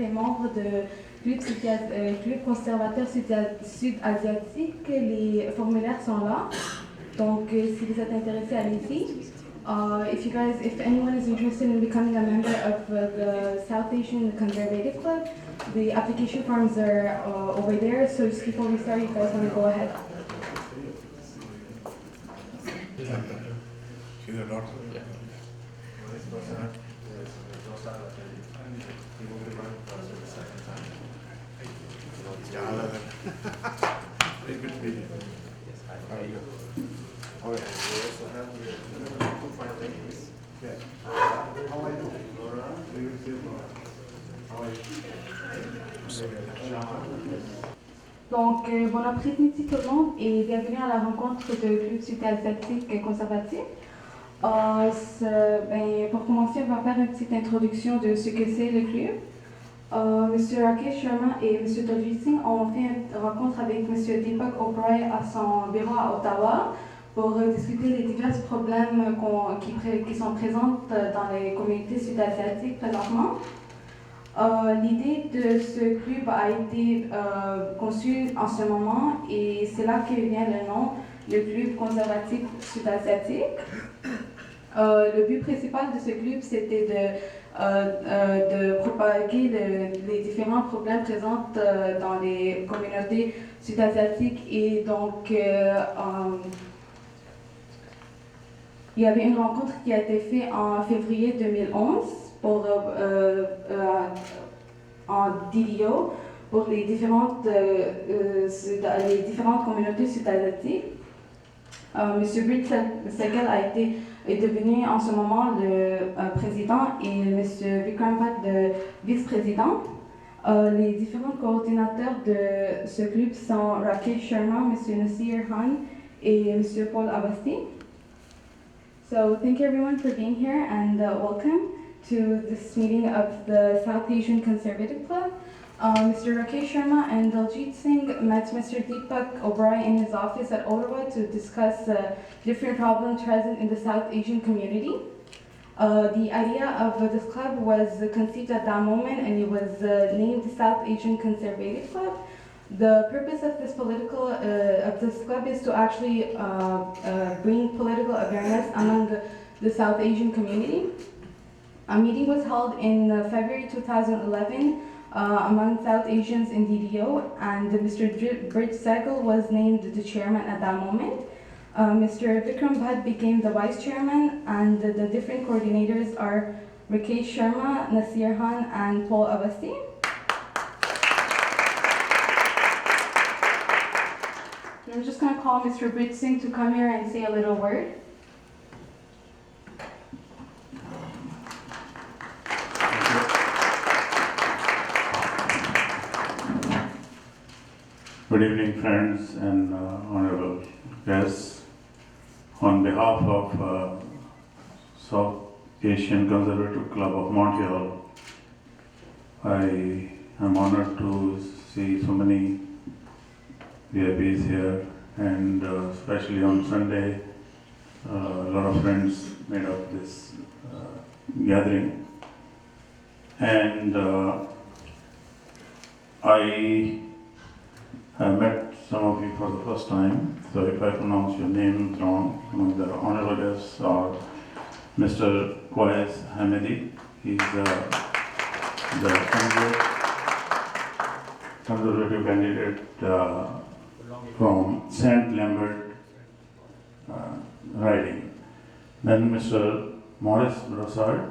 Les membres de Club conservateur sud-asiatique, les formulaires sont là. Donc, si vous êtes intéressé, allez-y. If anyone is interested in becoming a member of the South Asian Conservative Club, the application forms are over there. So just before we start, you guys want to go ahead. She's a doctor. Yeah. Very good video. Yes, how are you? Oh, yeah. We also have two fine ladies. Yeah. How are you? Laura? How are you? Donc, bon après-midi tout le monde et bienvenue à la rencontre de Club sud-asiatique conservatif. Pour commencer, on va faire une petite introduction de ce que c'est le club. Monsieur Rakesh Sharma et Monsieur Tajit Singh ont fait une rencontre avec Monsieur Deepak Aroy à son bureau à Ottawa pour discuter des divers problèmes qui sont présents dans les communautés sud-asiatiques présentement. L'idée de ce club a été conçue en ce moment et c'est là que vient le nom, le Club conservatif sud-asiatique. Le but principal de ce club, c'était de propager les différents problèmes présents dans les communautés sud-asiatiques et donc il y avait une rencontre qui a été faite en février 2011 en DDO pour les différentes communautés sud-asiatiques. Monsieur Britt Segel est devenu en ce moment le président et Monsieur Vikram Bhatt le vice-président. Les différents coordinateurs de ce club sont Rakesh Sharma, Monsieur Nasir Khan et Monsieur Paul Avasti. So thank you everyone for being here and welcome to this meeting of the South Asian Conservative Club. Mr. Rakesh Sharma and Daljit Singh met Mr. Deepak Aroy in his office at Ottawa to discuss different problems present in the South Asian community. The idea of this club was conceived at that moment and it was named the South Asian Conservative Club. The purpose of this club is to actually bring political awareness among the South Asian community. A meeting was held in February 2011 among South Asians in DDO, and Mr. Britt Segel was named the chairman at that moment. Mr. Vikram Bhatt became the vice chairman, and the different coordinators are Rakesh Sharma, Nasir Khan, and Paul Avasti. I'm just going to call Mr. Britt Singh to come here and say a little word. Good evening, friends and honorable guests. On behalf of South Asian Conservative Club of Montreal, I am honored to see so many VIPs here, and especially on Sunday, a lot of friends made up this gathering. And I met some of you for the first time, so if I pronounce your names wrong, among the honorable guests are Mr. Quais Hamidi. He's the conservative candidate from Saint Lambert riding. Then Mr. Maurice Brossard.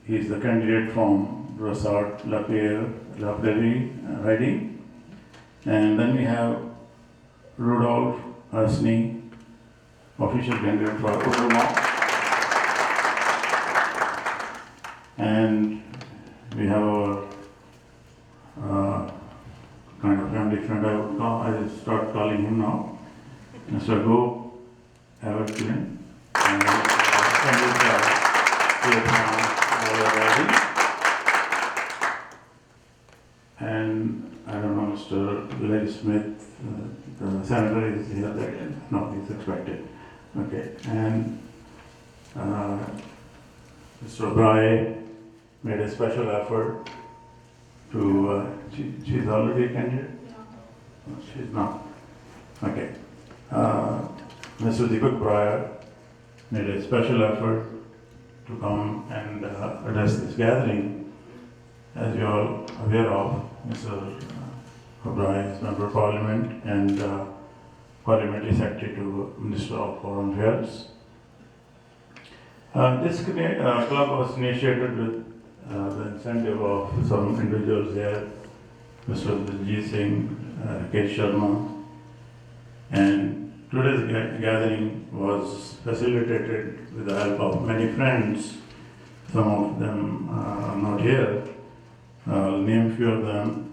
He's the candidate from Brossard Lapierre riding. And then we have Rudolph Asni, official candidate for Oklahoma. And we have our kind of family friend, I will start calling him now, Mr. Go Everton. And I don't know, Mr. Larry Smith, the senator is here. No, he's expected. Okay, and Uh, Mr. Aroy made a special effort to, she's already attended? No, she's not. Okay. Mr. Deepak Bryer made a special effort to come and address this gathering. As you all aware of, Mr. Aroy is Member of Parliament and Parliamentary Secretary to Minister of Foreign Affairs. This club was initiated with the incentive of some individuals here, Mr. Diljit Singh, Rakesh Sharma, and today's gathering was facilitated with the help of many friends. Some of them are not here. I'll name a few of them.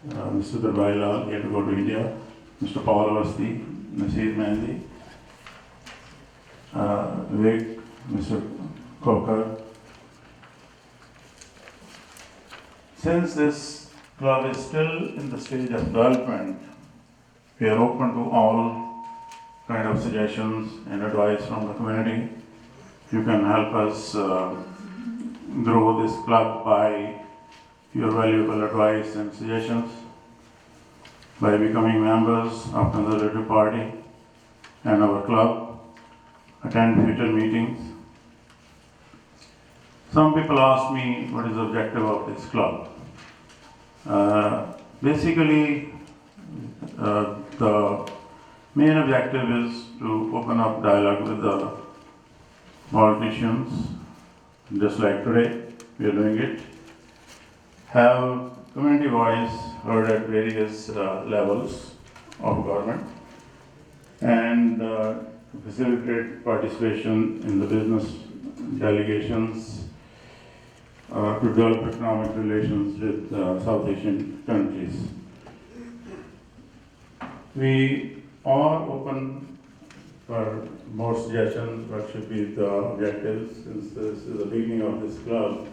Mr. Darbailal, he had to go to India. Mr. Paul Avasti, Nasir Mehndi, Vivek, Mr. Kokar. Since this club is still in the stage of development, we are open to all kind of suggestions and advice from the community. You can help us grow this club by your valuable advice and suggestions, by becoming members of Conservative Party and our club, attend future meetings. Some people ask me what is the objective of this club. Basically, the main objective is to open up dialogue with the politicians, just like today we are doing it. Have community voice heard at various levels of government, and facilitate participation in the business delegations to develop economic relations with South Asian countries. We are open for more suggestions, what should be the objectives, since this is the beginning of this club.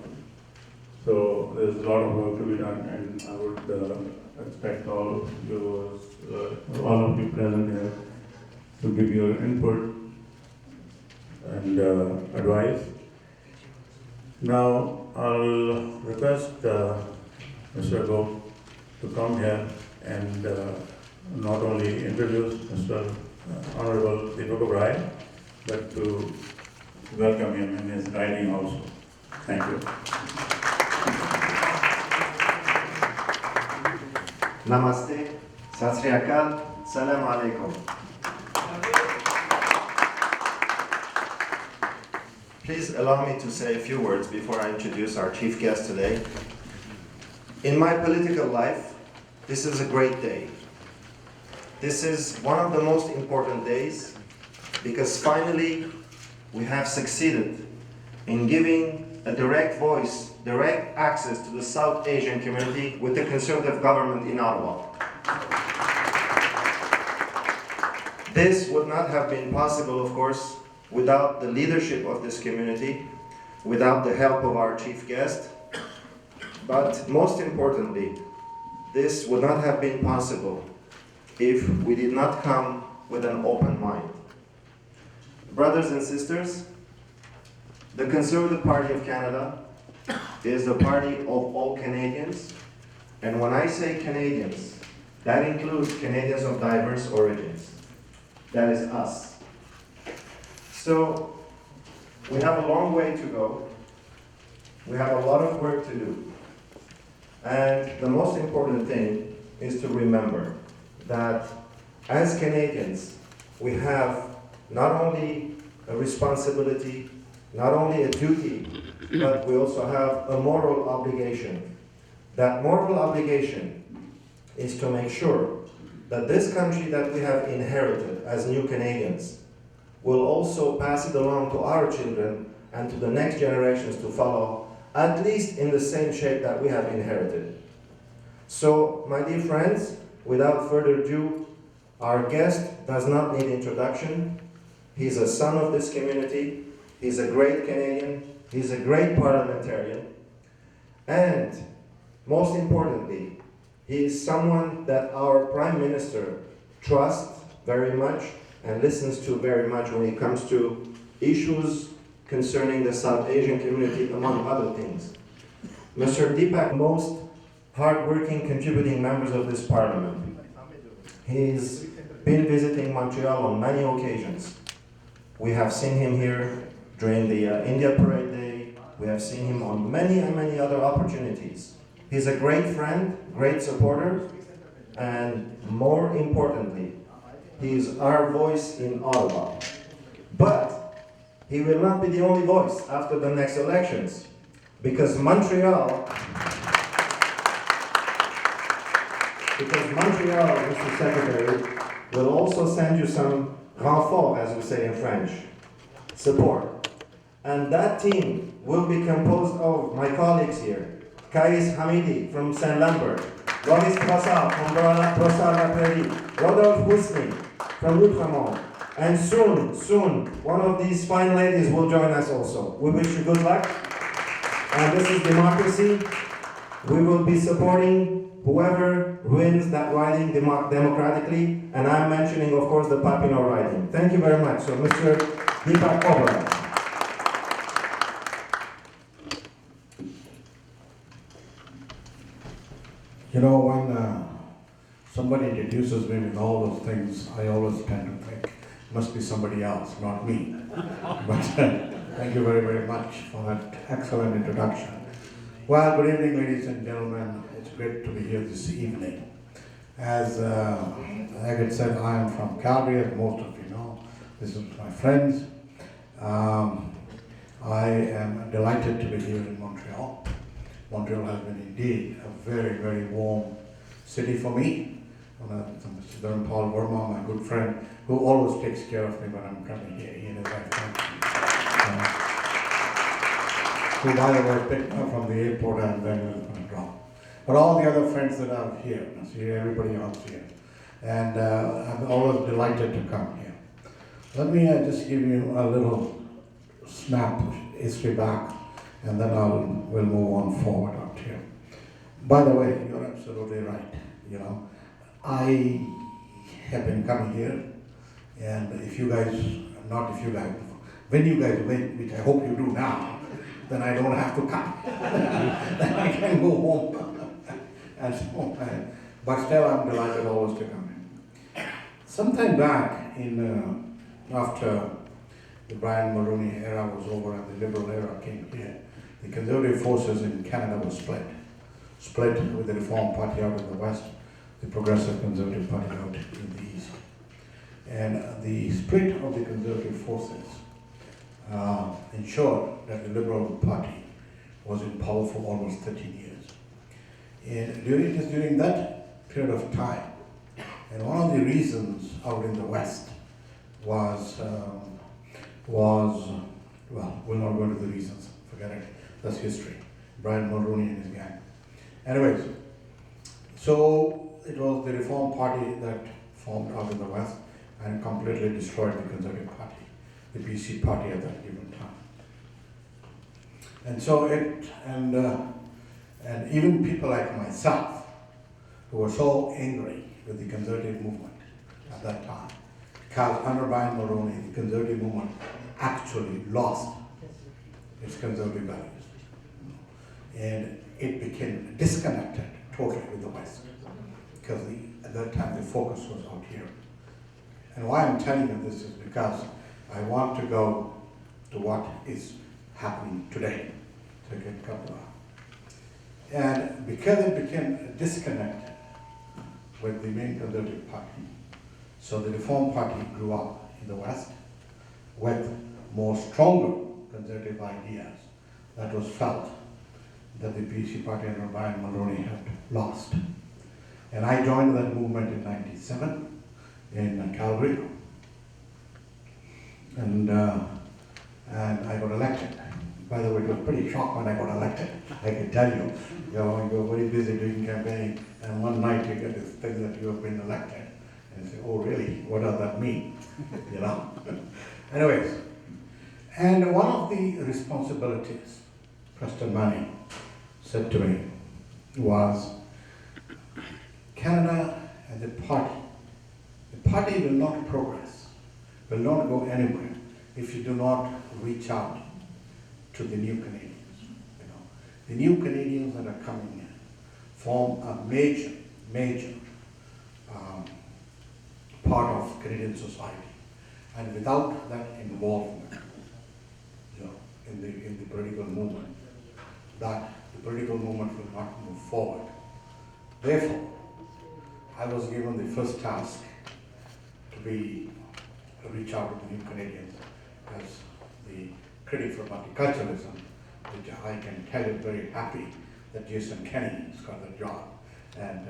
So there's a lot of work to be done, and I would expect all of you present here to give your input and advice. Now I'll request Mr. Gop to come here and not only introduce Mr. Honorable Deepak Aroy, but to welcome him in his riding also. Thank you. Namaste, Sat Sri Akal, Salam Alaikum. Please allow me to say a few words before I introduce our chief guest today. In my political life, this is a great day. This is one of the most important days because finally we have succeeded in giving a direct voice, direct access to the South Asian community with the Conservative government in Ottawa. This would not have been possible, of course, without the leadership of this community, without the help of our chief guest, but most importantly, this would not have been possible if we did not come with an open mind. Brothers and sisters, the Conservative Party of Canada is the party of all Canadians, and when I say Canadians, that includes Canadians of diverse origins. That is us. So, we have a long way to go. We have a lot of work to do. And the most important thing is to remember that as Canadians, we have not only a responsibility, not only a duty, but we also have a moral obligation. That moral obligation is to make sure that this country that we have inherited as new Canadians will also pass it along to our children and to the next generations to follow, at least in the same shape that we have inherited. So, my dear friends, without further ado, our guest does not need introduction. He's a son of this community, he's a great Canadian, he's a great parliamentarian, and most importantly, he is someone that our Prime Minister trusts very much and listens to very much when it comes to issues concerning the South Asian community, among other things. Mr. Deepak, most hardworking contributing members of this parliament. He's been visiting Montreal on many occasions. We have seen him here during the India Parade Day. We have seen him on many and many other opportunities. He's a great friend, great supporter, and more importantly, he is our voice in Ottawa. But he will not be the only voice after the next elections, because Montreal, Mr. Secretary, will also send you some renfort, as we say in French, support. And that team will be composed of my colleagues here, Kais Hamidi from Saint Lambert, Loris Brassard from Brossard-la-Prairie, Rodolphe Husni from Outremont, and soon, one of these fine ladies will join us also. We wish you good luck. And this is democracy. We will be supporting whoever wins that riding democratically, and I'm mentioning, of course, the Papineau riding. Thank you very much. So, Mr. Deepak Oberoi. You know, when somebody introduces me with all those things, I always tend to think, it must be somebody else, not me. But thank you very, very much for that excellent introduction. Well, good evening, ladies and gentlemen. It's great to be here this evening. As I had said, I am from Calgary, as most of you know. This is my friends. I am delighted to be here in Montreal. Montreal has been indeed a very, very warm city for me. Mr. Paul Verma, my good friend, who always takes care of me when I'm coming here. He and his wife, who, by the way, picked me up from the airport and then was going to drop. But all the other friends that are here, I see everybody else here. And I'm always delighted to come here. Let me just give you a little snap history back, and then we'll move on forward out here. By the way, you're absolutely right. You know, I have been coming here, and when you guys win, which I hope you do now, then I don't have to come. Then I can go home. And so, but still, I'm delighted always to come in. Sometime back after the Brian Mulroney era was over and the Liberal era came here, the Conservative forces in Canada were split with the Reform Party out in the West, the Progressive Conservative Party out in the East. And the split of the Conservative forces ensured that the Liberal Party was in power for almost 13 years. And during that period of time, and one of the reasons out in the West was well, we'll not go into the reasons, forget it, that's history. Brian Mulroney and his gang. Anyways, so it was the Reform Party that formed out in the West and completely destroyed the Conservative Party, the BC Party at that given time. And so and even people like myself, who were so angry with the Conservative movement at that time, because under Brian Mulroney, the Conservative movement actually lost its Conservative values. And it became disconnected totally with the West, because at that time the focus was out here. And why I'm telling you this is because I want to go to what is happening today. So I can come to that. And because it became disconnected with the main Conservative Party, so the Reform Party grew up in the West with more stronger Conservative ideas that was felt that the BC Party under Brian Mulroney had lost. And I joined that movement in '97 in Calgary, and I got elected. By the way, it was pretty shocked when I got elected. I can tell you, you're very busy doing campaigning, and one night you get this thing that you have been elected, and you say, oh really, what does that mean? You know? Anyways, and one of the responsibilities Preston Manning said to me was, Canada and the party will not progress, will not go anywhere if you do not reach out to the new Canadians. You know, the new Canadians that are coming in form a major part of Canadian society, and without that involvement, you know, in the political movement, that the political movement will not move forward. Therefore, I was given the first task to reach out to the new Canadians as the critic for multiculturalism, which I can tell you very happy that Jason Kenney has got the job, and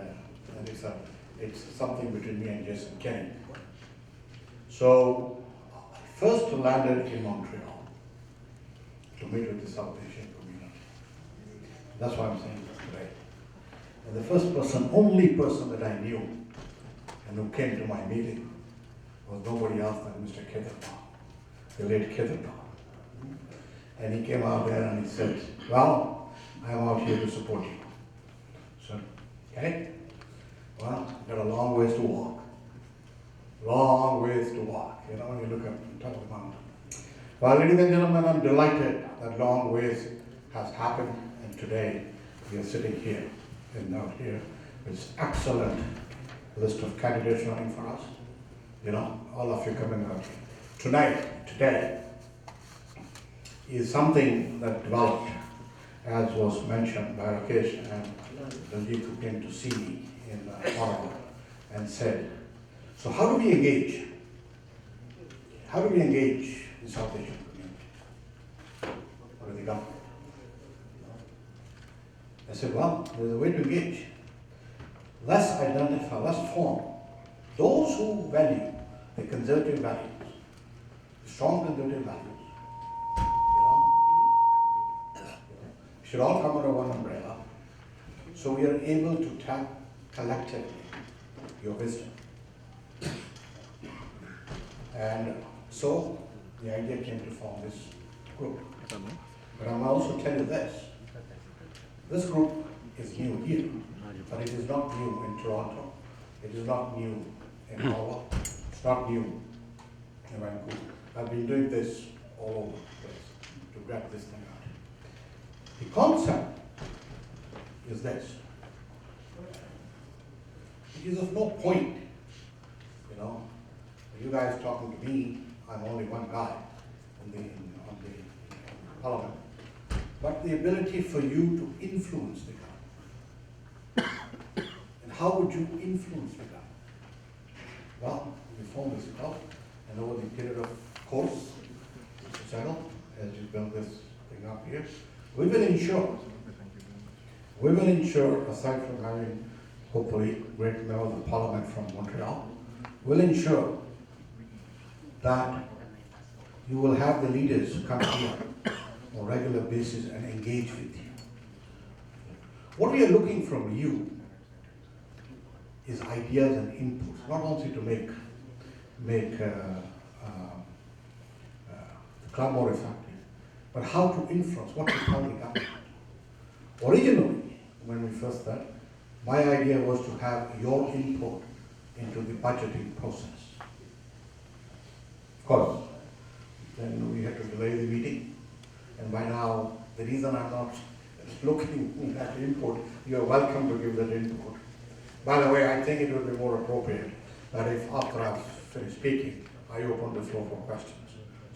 it's something between me and Jason Kenney. So I first landed in Montreal to meet with the South Asian community. That's why I'm saying this today. And the first person, only person that I knew and who came to my meeting was nobody else than Mr. Ketherpal, the late Ketherpal. And he came out there and he said, well, I'm out here to support you. So, okay, well, got a long ways to walk. Long ways to walk, you know, when you look up on top of the mountain. Well, ladies and gentlemen, I'm delighted that long ways has happened, and today we are sitting here and out here with excellent list of candidates running for us. You know, all of you coming out today is something that developed, as was mentioned by Rakesh and Ranjit, who came to see me in Ottawa and said, so how do we engage? How do we engage the South Asian community or the government? I said, well, there's a way to engage. Let's identify, let's form those who value the conservative values, the strong conservative values. We should all come under one umbrella, so we are able to tap collectively your wisdom. And so the idea came to form this group. But I'll also tell you this group is new here, but it is not new in Toronto, it is not new in Ottawa, it's not new in Vancouver. I've been doing this all over the place to grab this thing out. The concept is this. It is of no point, you know, you guys talking to me, I'm only one guy on the parliament, but the ability for you to influence the government. And how would you influence the government? Well, we form this club, and over the period of course, Mr. Settle, as you build this thing up here, we will ensure, aside from having hopefully great members of parliament from Montreal, will ensure that you will have the leaders come here on a regular basis and engage with you. What we are looking from you is ideas and inputs, not only to make the club more effective, but how to influence, what to tell the government. Originally, when we first started, my idea was to have your input into the budgeting process. Of course, then we had to delay the meeting, and by now, the reason I'm not looking at input, you're welcome to give that input. By the way, I think it would be more appropriate that if after I've finished speaking, I open the floor for questions.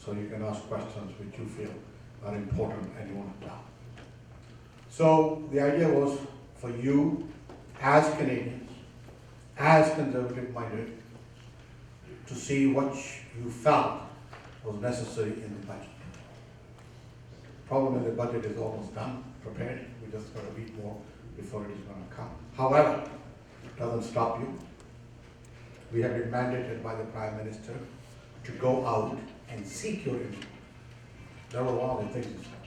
So you can ask questions which you feel are important and you want to tell. So the idea was for you, as Canadians, as conservative-minded, to see what you felt was necessary in the budget. Problem is the budget is almost done, prepared. We just got a week more before it is going to come. However, it doesn't stop you. We have been mandated by the Prime Minister to go out and seek your input. That was one of the things he said.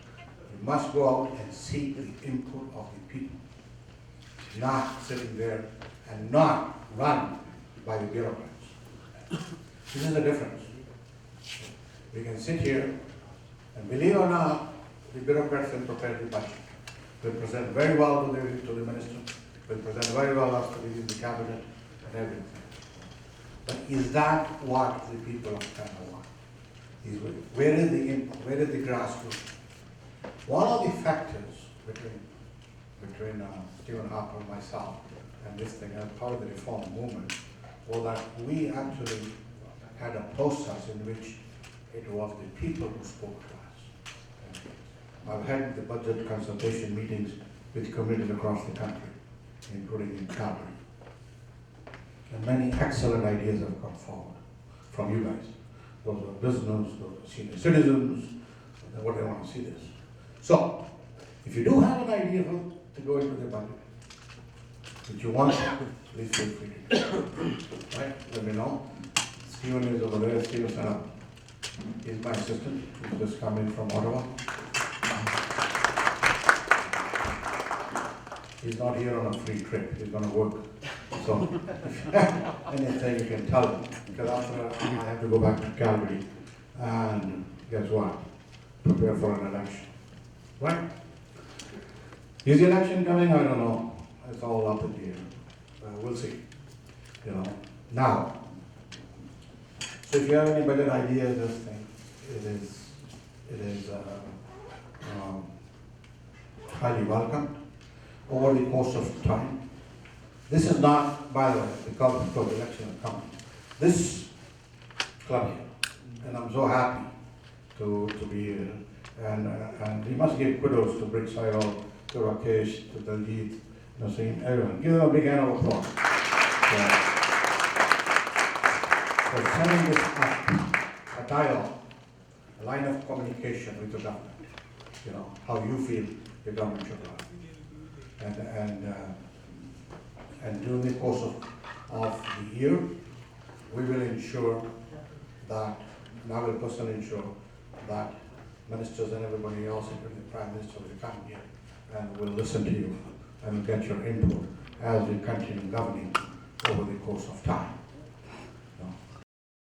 You must go out and seek the input of the people, not sitting there and not run by the bureaucrats. This is the difference. We can sit here and, believe it or not, the bureaucrats will prepare the budget. Will present very well to the minister, will present very well after the cabinet and everything. But is that what the people of Canada want? Where is the input? Where is the grassroots? One of the factors between Stephen Harper, myself, and this thing, as part of the reform movement, was that we actually had a process in which it was the people who spoke to us. I've had the budget consultation meetings with communities across the country, including in Calgary. And many excellent ideas have come forward from you guys. Those are business, those are senior citizens, what they want to see this. So, if you do have an idea to go into the budget, which you want, please feel free to do it. Right? Let me know. Stephen is over there. Stephen Sana is my assistant. He's just come in from Ottawa. He's not here on a free trip. He's going to work. So, anything you can tell him. Because after I have to go back to Calgary and guess what? Prepare for an election. Right? Is the election coming? I don't know. It's all up in the air. We'll see. You know. Now, so if you have any budget ideas, this thing, it is highly welcomed over the course of time. This is not, by the way, because the election is coming. This club here, and I'm so happy to be here. And we must give kudos to Brick Sairo, to Rakesh, to Dalit, Naseem, everyone. Give them a big hand of applause. For setting this up, a dialogue, a line of communication with the government. You know, how you feel the government should run. And during the course of the year, we will ensure that, and I will personally ensure that ministers and everybody else, including the Prime Minister, will come here and will listen to you and will get your input as we continue governing over the course of time.